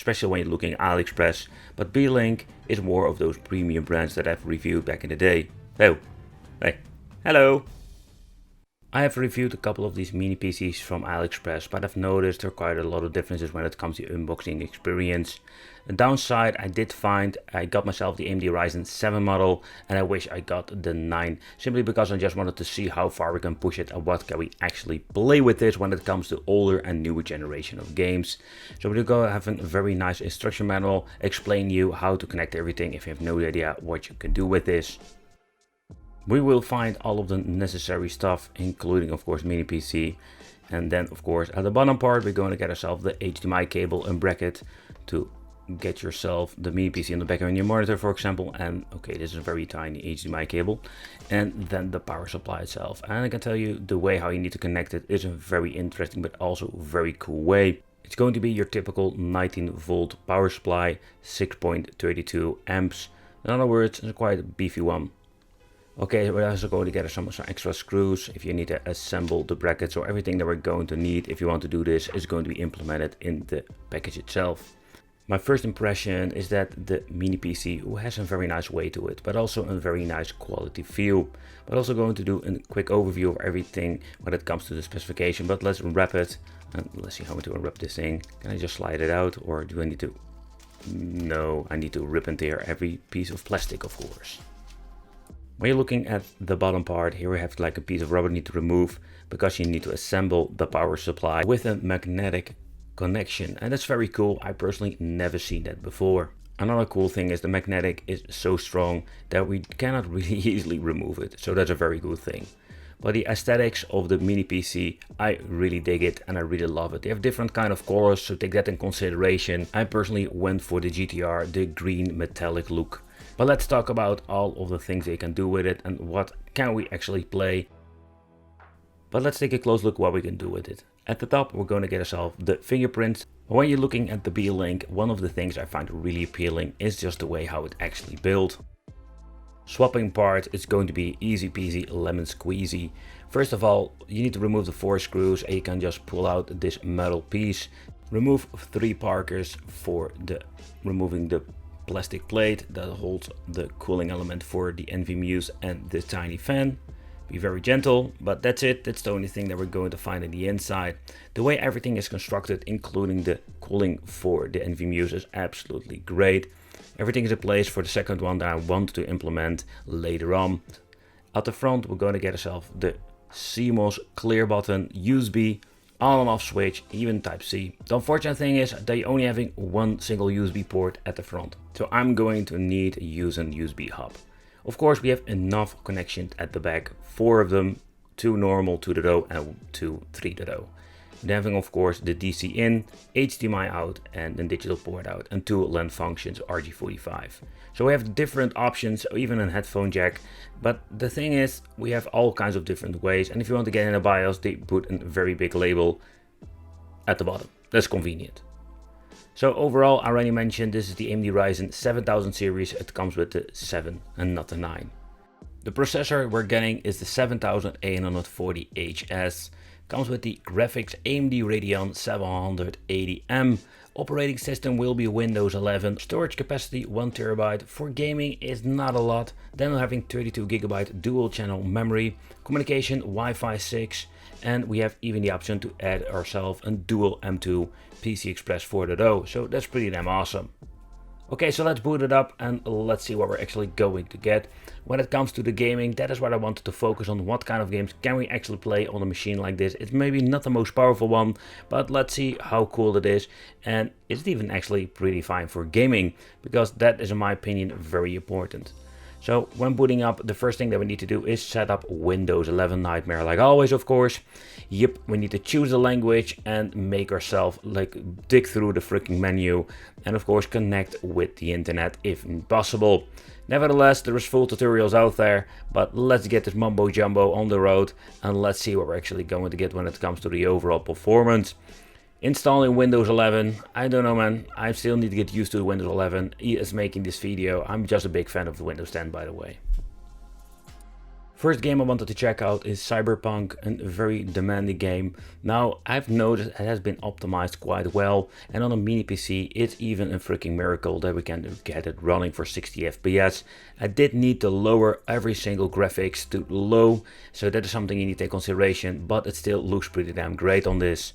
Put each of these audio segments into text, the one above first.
especially when you're looking at AliExpress, but Beelink is more of those premium brands that I've reviewed back in the day. Oh, hey, hello! I have reviewed a couple of these mini PCs from AliExpress, but I've noticed there are quite a lot of differences when it comes to unboxing experience. The downside I did find, I got myself the AMD Ryzen 7 model and I wish I got the 9, simply because I just wanted to see how far we can push it and what can we actually play with this when it comes to older and newer generation of games. So we're going to have a very nice instruction manual, explain you how to connect everything if you have no idea what you can do with this. We will find all of the necessary stuff, including of course mini PC, and then of course at the bottom part we're going to get ourselves the HDMI cable and bracket to get yourself the mini PC on the back of your monitor, for example. And okay, this is a very tiny HDMI cable, and then the power supply itself. And I can tell you the way how you need to connect it is a very interesting but also very cool way. It's going to be your typical 19 volt power supply, 6.32 amps. In other words, it's quite a beefy one. Okay, we're also going to get some extra screws if you need to assemble the brackets, or everything that we're going to need if you want to do this is going to be implemented in the package itself. My first impression is that the mini PC has a very nice way to it, but also a very nice quality feel. But also going to do a quick overview of everything when it comes to the specification, but let's wrap it and let's see how to unwrap this thing. Can I just slide it out, or do I need to? No, I need to rip and tear every piece of plastic, of course. When you're looking at the bottom part, here we have like a piece of rubber need to remove because you need to assemble the power supply with a magnetic connection, and that's very cool. I personally never seen that before. Another cool thing is the magnetic is so strong that we cannot really easily remove it, so that's a very good thing. But the aesthetics of the mini PC, I really dig it and I really love it. They have different kind of colors, so take that in consideration. I personally went for the GTR, the green metallic look. But let's talk about all of the things they can do with it and what can we actually play. But let's take a close look what we can do with it. At the top we're going to get ourselves the fingerprints. When you're looking at the Beelink, one of the things I find really appealing is just the way how it actually built. Swapping part is going to be easy peasy lemon squeezy. First of all, you need to remove the 4 screws and you can just pull out this metal piece. Remove 3 parkers for removing the plastic plate that holds the cooling element for the NVMe's and the tiny fan. Be very gentle, but that's it. That's the only thing that we're going to find in the inside. The way everything is constructed, including the cooling for the NVMe's, is absolutely great. Everything is in place for the second one that I want to implement later on. At the front we're going to get ourselves the CMOS clear button, USB, on and off switch, even Type-C. The unfortunate thing is they only having one single USB port at the front, so I'm going to need to use an USB hub. Of course we have enough connections at the back, 4 of them, 2 normal 2.0 and 2 3.0. Then having of course the DC in, HDMI out and then digital port out, and 2 LAN functions RJ45. So we have different options, even a headphone jack, but the thing is we have all kinds of different ways, and if you want to get in a BIOS they put a very big label at the bottom. That's convenient. So overall, I already mentioned this is the AMD Ryzen 7000 series. It comes with the 7 and not the 9. The processor we're getting is the 7840HS. Comes with the graphics AMD Radeon 780M. Operating system will be Windows 11. Storage capacity 1TB. For gaming is not a lot. Then we're having 32GB dual channel memory. Communication Wi-Fi 6. And we have even the option to add ourselves a dual M2 PC Express 4.0. So that's pretty damn awesome. Okay, so let's boot it up and let's see what we're actually going to get. When it comes to the gaming, that is what I wanted to focus on. What kind of games can we actually play on a machine like this? It's maybe not the most powerful one, but let's see how cool it is. And it's even actually pretty fine for gaming, because that is in my opinion very important. So when booting up, the first thing that we need to do is set up Windows 11 Nightmare, like always, of course. Yep, we need to choose the language and make ourselves like dig through the freaking menu, and of course connect with the internet if possible. Nevertheless, there is full tutorials out there, but let's get this mumbo jumbo on the road and let's see what we're actually going to get when it comes to the overall performance. Installing Windows 11, I don't know man, I still need to get used to Windows 11 as making this video. I'm just a big fan of the Windows 10 by the way. First game I wanted to check out is Cyberpunk, a very demanding game. Now I've noticed it has been optimized quite well, and on a mini PC it's even a freaking miracle that we can get it running for 60 FPS. I did need to lower every single graphics to low, so that is something you need to take consideration, but it still looks pretty damn great on this.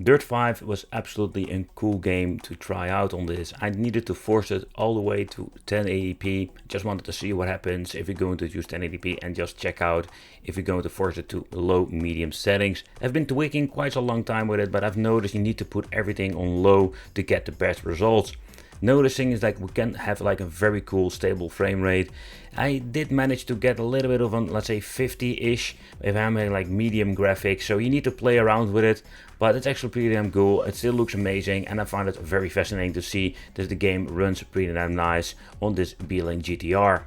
Dirt 5 was absolutely a cool game to try out on this. I needed to force it all the way to 1080p. Just wanted to see what happens if you're going to use 1080p and just check out if you're going to force it to low medium settings. I've been tweaking quite a long time with it, but I've noticed you need to put everything on low to get the best results. Noticing is like we can have like a very cool stable frame rate. I did manage to get a little bit of a, let's say 50-ish if I'm in like medium graphics, so you need to play around with it, but it's actually pretty damn cool. It still looks amazing, and I find it very fascinating to see that the game runs pretty damn nice on this Beelink GTR.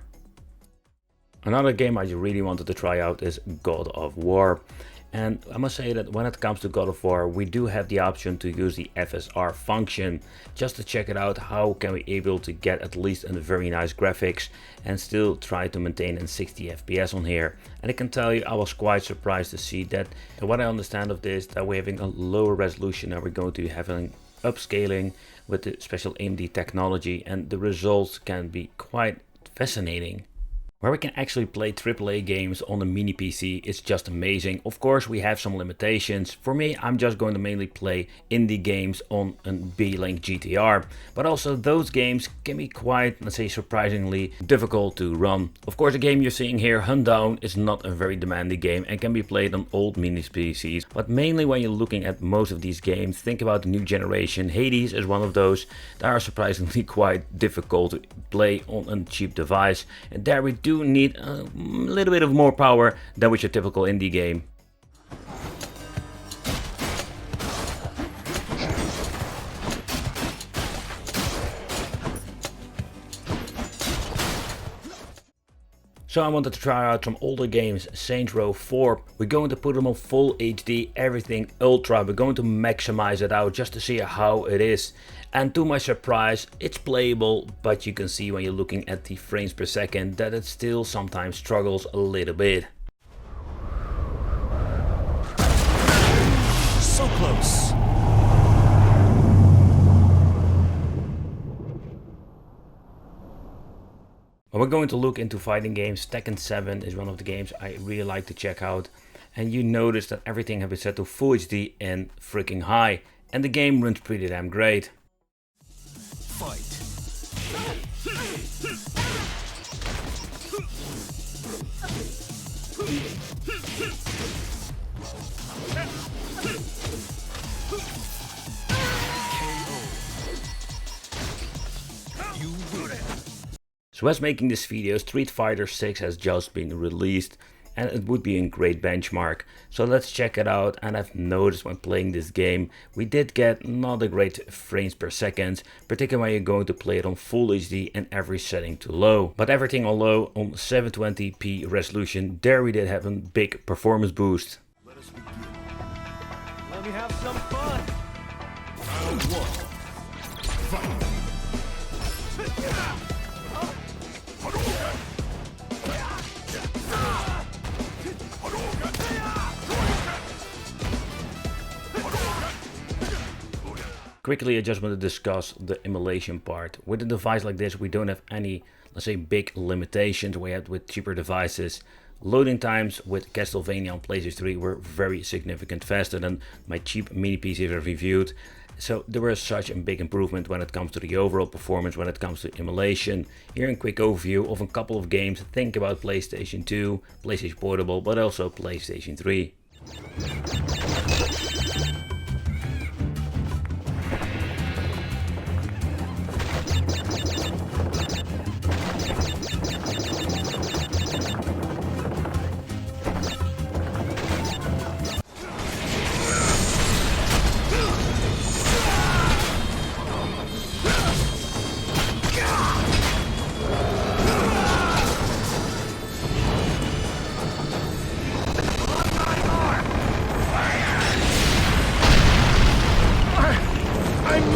Another game I really wanted to try out is God of War. And I must say that when it comes to God of War, we do have the option to use the FSR function just to check it out. How can we able to get at least a very nice graphics and still try to maintain a 60 FPS on here. And I can tell you I was quite surprised to see that. And what I understand of this, that we're having a lower resolution and we're going to be having upscaling with the special AMD technology, and the results can be quite fascinating. Where we can actually play AAA games on a mini PC, it's just amazing. Of course we have some limitations. For me, I'm just going to mainly play indie games on a Beelink GTR, but also those games can be quite, let's say, surprisingly difficult to run. Of course the game you're seeing here, Huntdown, is not a very demanding game and can be played on old mini PCs, but mainly when you're looking at most of these games, think about the new generation. Hades is one of those that are surprisingly quite difficult to play on a cheap device, and there we do need a little bit of more power than with your typical indie game. So I wanted to try out some older games, Saints Row 4. We're going to put them on full HD, everything ultra. We're going to maximize it out just to see how it is. And to my surprise, it's playable, but you can see when you're looking at the frames per second that it still sometimes struggles a little bit. So close. When we're going to look into fighting games, Tekken 7 is one of the games I really like to check out. And you notice that everything has been set to full HD and freaking high. And the game runs pretty damn great. Fight. So as making this video, Street Fighter 6 has just been released and it would be a great benchmark. So let's check it out. And I've noticed when playing this game, we did get not a great frames per second, particularly when you're going to play it on full HD and every setting to low. But everything on low on 720p resolution, there we did have a big performance boost. Let us begin. Let me have some fun. Round one. Fight. Quickly, I just want to discuss the emulation part. With a device like this, we don't have any, let's say, big limitations we had with cheaper devices. Loading times with Castlevania on PlayStation 3 were very significant faster than my cheap mini PCs I've reviewed. So there was such a big improvement when it comes to the overall performance, when it comes to emulation. Here a quick overview of a couple of games. Think about PlayStation 2, PlayStation Portable, but also PlayStation 3.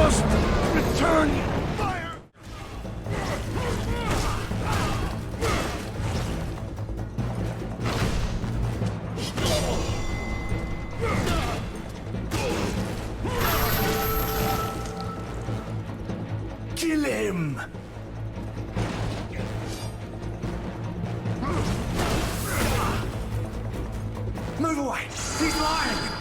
must return fire! Kill him! Move away! He's lying!